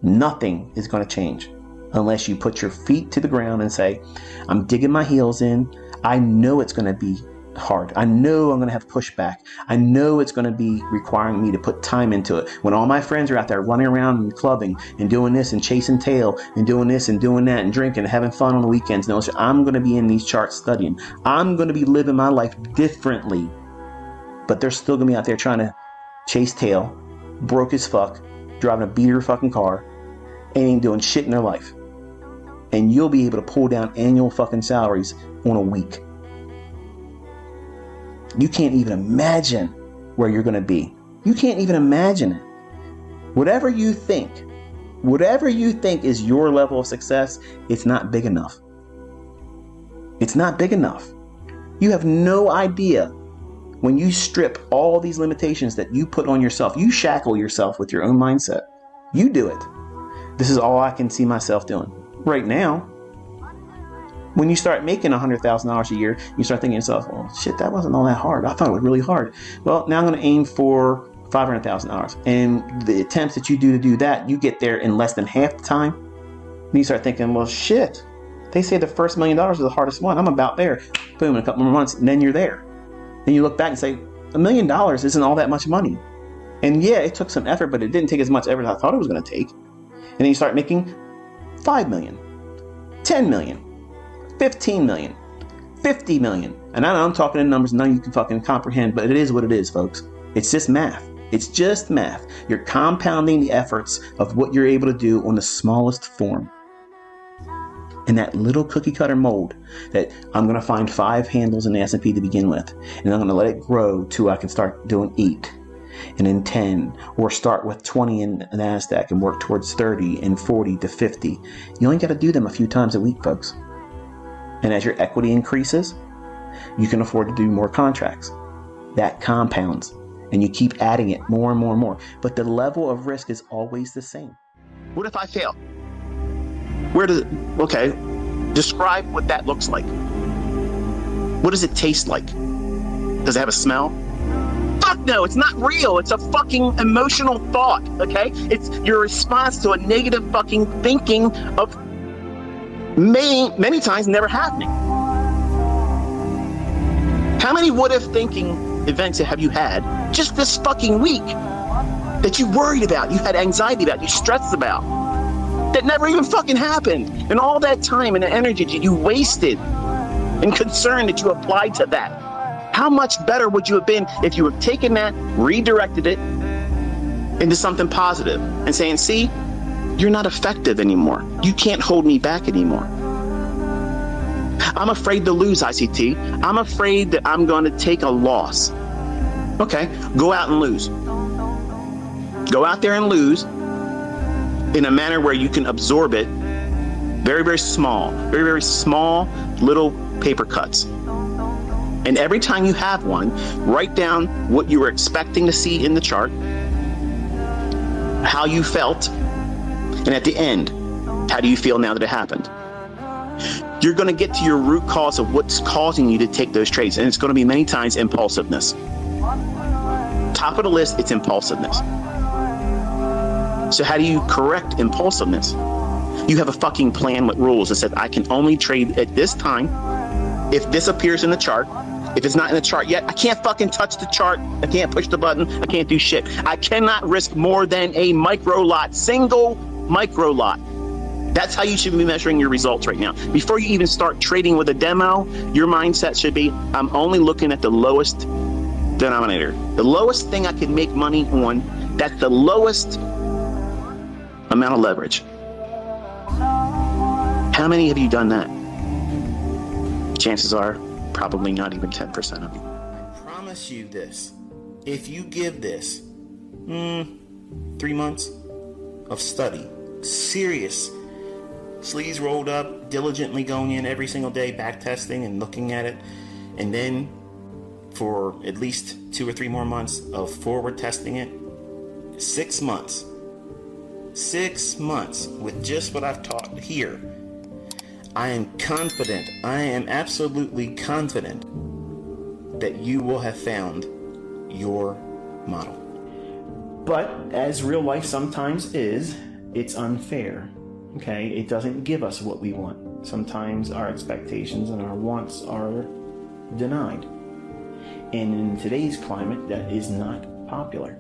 Nothing is going to change unless you put your feet to the ground and say, I'm digging my heels in. I know it's going to be hard. I know I'm going to have pushback. I know it's going to be requiring me to put time into it. When all my friends are out there running around and clubbing and doing this and chasing tail and doing this and doing that and drinking and having fun on the weekends, no, I'm going to be in these charts studying. I'm going to be living my life differently. But they're still going to be out there trying to chase tail, broke as fuck, driving a beater fucking car, and ain't doing shit in their life. And you'll be able to pull down annual fucking salaries on a week. You can't even imagine where you're going to be. You can't even imagine it. Whatever you think is your level of success, it's not big enough. It's not big enough. You have no idea when you strip all these limitations that you put on yourself. You shackle yourself with your own mindset. You do it. This is all I can see myself doing right now. When you start making $100,000 a year, you start thinking to yourself, oh shit, that wasn't all that hard. I thought it was really hard. Well, now I'm going to aim for $500,000. And the attempts that you do to do that, you get there in less than half the time. And you start thinking, well, shit, they say the first $1 million is the hardest one. I'm about there. Boom, in a couple more months, and then you're there. Then you look back and say, $1 million isn't all that much money. And yeah, it took some effort, but it didn't take as much effort as I thought it was going to take. And then you start making $5 million, $10 million. 15 million, 50 million. And I know I'm talking in numbers none of you can fucking comprehend, but it is what it is, folks. It's just math. It's just math. You're compounding the efforts of what you're able to do on the smallest form. In that little cookie cutter mold that I'm going to find 5 handles in the S&P to begin with. And I'm going to let it grow till I can start doing 8. And then 10, or start with 20 in NASDAQ and work towards 30 and 40 to 50. You only got to do them a few times a week, folks. And as your equity increases, you can afford to do more contracts. That compounds, and you keep adding it more and more and more. But the level of risk is always the same. What if I fail? Okay, describe what that looks like. What does it taste like? Does it have a smell? Fuck no, it's not real. It's a fucking emotional thought, okay? It's your response to a negative fucking thinking of many times never happening. How many what-if thinking events have you had just this fucking week that you worried about, you had anxiety about, you stressed about, that never even fucking happened? And all that time and the energy that you wasted and concern that you applied to that. How much better would you have been if you had taken that, redirected it into something positive and saying, see, you're not effective anymore. You can't hold me back anymore. I'm afraid to lose, ICT. I'm afraid that I'm going to take a loss. Okay, go out and lose. Go out there and lose in a manner where you can absorb it. Very, very small little paper cuts. And every time you have one, write down what you were expecting to see in the chart, how you felt, and at the end, how do you feel now that it happened? You're going to get to your root cause of what's causing you to take those trades. And it's going to be many times impulsiveness. Top of the list, it's impulsiveness. So how do you correct impulsiveness? You have a fucking plan with rules that says I can only trade at this time if this appears in the chart. If it's not in the chart yet, I can't fucking touch the chart. I can't push the button. I can't do shit. I cannot risk more than a micro lot, single micro lot. That's how you should be measuring your results right now. Before you even start trading with a demo, your mindset should be, I'm only looking at the lowest denominator. The lowest thing I can make money on, that's the lowest amount of leverage. How many have you done that? Chances are, probably not even 10% of you. I promise you this. If you give this 3 months of study, serious, sleeves rolled up, diligently going in every single day, back testing and looking at it, and then for at least 2 or 3 more months of forward testing it, 6 months with just what I've taught here, I am confident, I am absolutely confident that you will have found your model. But as real life sometimes is, It's unfair. Okay, it doesn't give us what we want. Sometimes our expectations and our wants are denied. And in today's climate, that is not popular.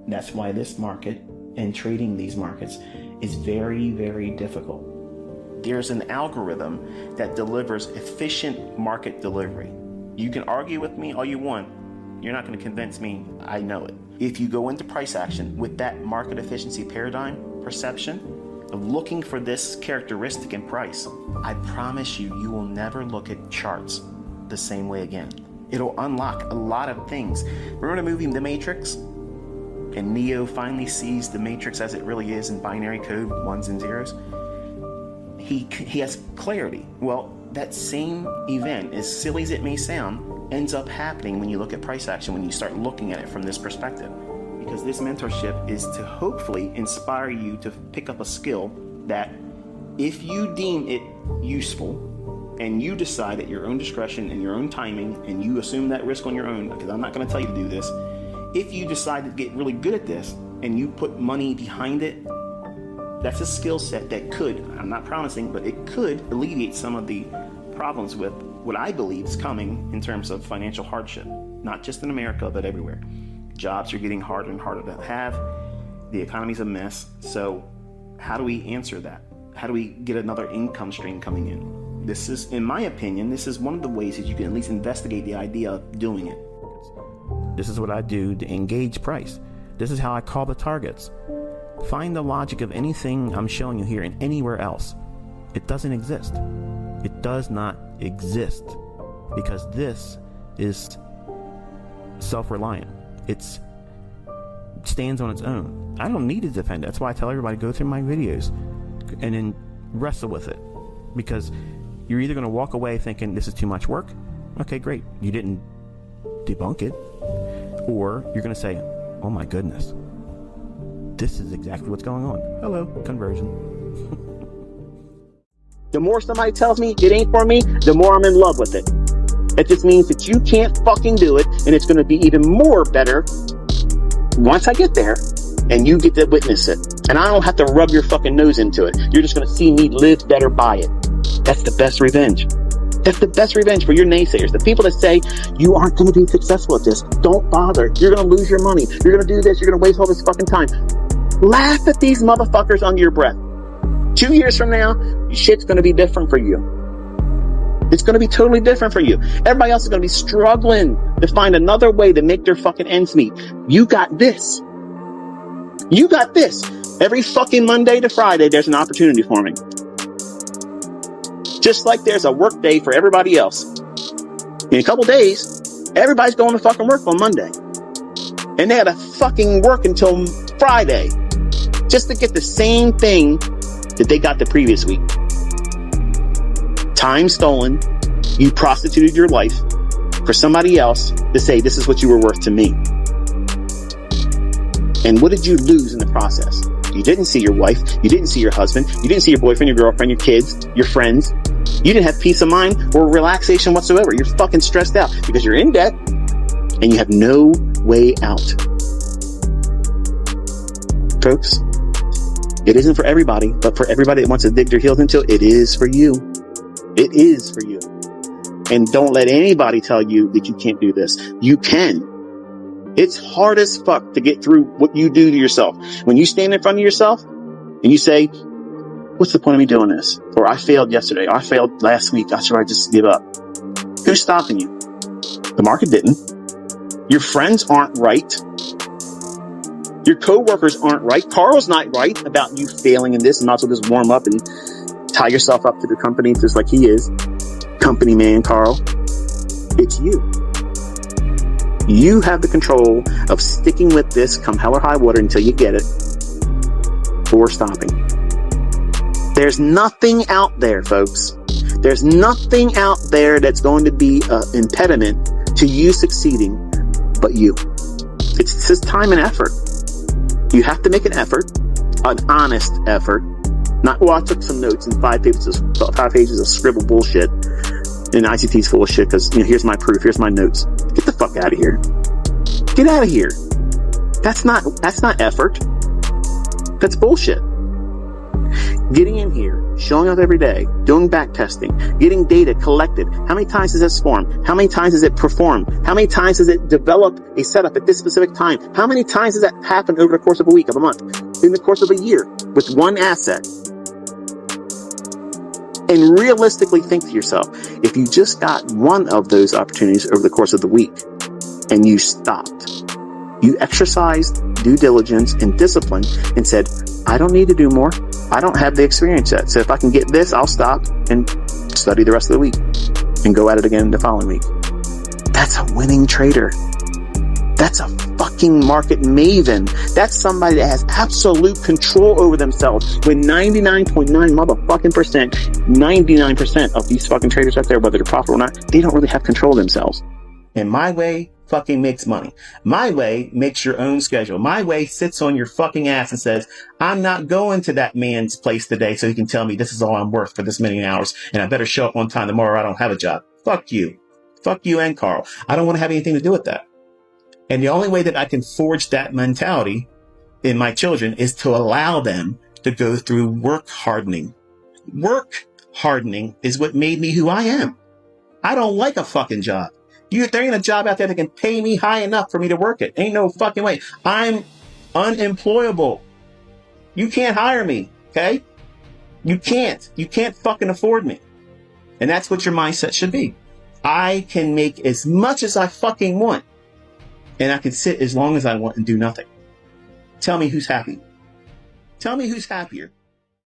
That's why this market and trading these markets is very, very difficult. There's an algorithm that delivers efficient market delivery. You can argue with me all you want. You're not going to convince me. I know it. If you go into price action with that market efficiency paradigm perception of looking for this characteristic in price, I promise you, you will never look at charts the same way again. It'll unlock a lot of things. Remember the movie The Matrix? And Neo finally sees the Matrix as it really is in binary code, ones and zeros. He has clarity. Well, that same event, as silly as it may sound, ends up happening when you look at price action, when you start looking at it from this perspective. Because this mentorship is to hopefully inspire you to pick up a skill that, if you deem it useful and you decide at your own discretion and your own timing, and you assume that risk on your own, because I'm not going to tell you to do this, if you decide to get really good at this and you put money behind it, that's a skill set that could, I'm not promising, but it could alleviate some of the problems with what I believe is coming in terms of financial hardship, not just in America, but everywhere. Jobs are getting harder and harder to have. The economy's a mess. So how do we answer that? How do we get another income stream coming in? This is, in my opinion, this is one of the ways that you can at least investigate the idea of doing it. This is what I do to engage price. This is how I call the targets. Find the logic of anything I'm showing you here and anywhere else. It doesn't exist. It does not exist, because this is self-reliant. It stands on its own. I don't need to defend it. That's why I tell everybody, go through my videos and then wrestle with it, because you're either going to walk away thinking this is too much work. Okay, great. You didn't debunk it. Or you're going to say, oh my goodness, this is exactly what's going on. Hello, conversion. The more somebody tells me it ain't for me, the more I'm in love with it. It just means that you can't fucking do it, and it's going to be even more better once I get there and you get to witness it. And I don't have to rub your fucking nose into it. You're just going to see me live better by it. That's the best revenge. That's the best revenge for your naysayers. The people that say you aren't going to be successful at this. Don't bother. You're going to lose your money. You're going to do this. You're going to waste all this fucking time. Laugh at these motherfuckers under your breath. 2 years from now, shit's going to be different for you. It's going to be totally different for you. Everybody else is going to be struggling to find another way to make their fucking ends meet. You got this. You got this. Every fucking Monday to Friday, there's an opportunity for me. Just like there's a work day for everybody else. In a couple days, everybody's going to fucking work on Monday. And they had to fucking work until Friday just to get the same thing that they got the previous week. Time stolen. You prostituted your life for somebody else to say this is what you were worth to me. And what did you lose in the process? You didn't see your wife. You didn't see your husband. You didn't see your boyfriend, your girlfriend, your kids, your friends. You didn't have peace of mind or relaxation whatsoever. You're fucking stressed out because you're in debt and you have no way out. Folks, it isn't for everybody, but for everybody that wants to dig their heels into it, it is for you. It is for you. And don't let anybody tell you that you can't do this. You can. It's hard as fuck to get through what you do to yourself. When you stand in front of yourself and you say, what's the point of me doing this? Or I failed yesterday. Or I failed last week. I should just give up. Who's stopping you? The market didn't. Your friends aren't right. Your coworkers aren't right. Carl's not right about you failing in this, and also just warm up and tie yourself up to the company just like he is. Company man, Carl. It's you. You have the control of sticking with this come hell or high water until you get it, or stopping. There's nothing out there, folks. There's nothing out there that's going to be an impediment to you succeeding but you. It's just time and effort. You have to make an effort, an honest effort. Not, well, I took some notes and 5 pages of scribble bullshit. And ICT's full of shit because, here's my proof, here's my notes. Get the fuck out of here. Get out of here. That's not effort. That's bullshit. Getting in here, showing up every day, doing back testing, getting data collected. How many times does this form? How many times does it perform? How many times does it develop a setup at this specific time? How many times does that happen over the course of a week, of a month, in the course of a year with one asset? And realistically think to yourself, if you just got one of those opportunities over the course of the week and you stopped, you exercised due diligence and discipline and said, I don't need to do more. I don't have the experience yet. So if I can get this, I'll stop and study the rest of the week and go at it again the following week. That's a winning trader. That's a fucking market maven. That's somebody that has absolute control over themselves. When 99.9 motherfucking percent, 99% of these fucking traders out there, whether they're profitable or not, they don't really have control of themselves. And my way fucking makes money. My way makes your own schedule. My way sits on your fucking ass and says, I'm not going to that man's place today so he can tell me this is all I'm worth for this many hours and I better show up on time tomorrow or I don't have a job. Fuck you. Fuck you and Carl. I don't want to have anything to do with that. And the only way that I can forge that mentality in my children is to allow them to go through work hardening. Work hardening is what made me who I am. I don't like a fucking job. There ain't a job out there that can pay me high enough for me to work it. Ain't no fucking way. I'm unemployable. You can't hire me, okay? You can't. You can't fucking afford me. And that's what your mindset should be. I can make as much as I fucking want. And I can sit as long as I want and do nothing. Tell me who's happy. Tell me who's happier.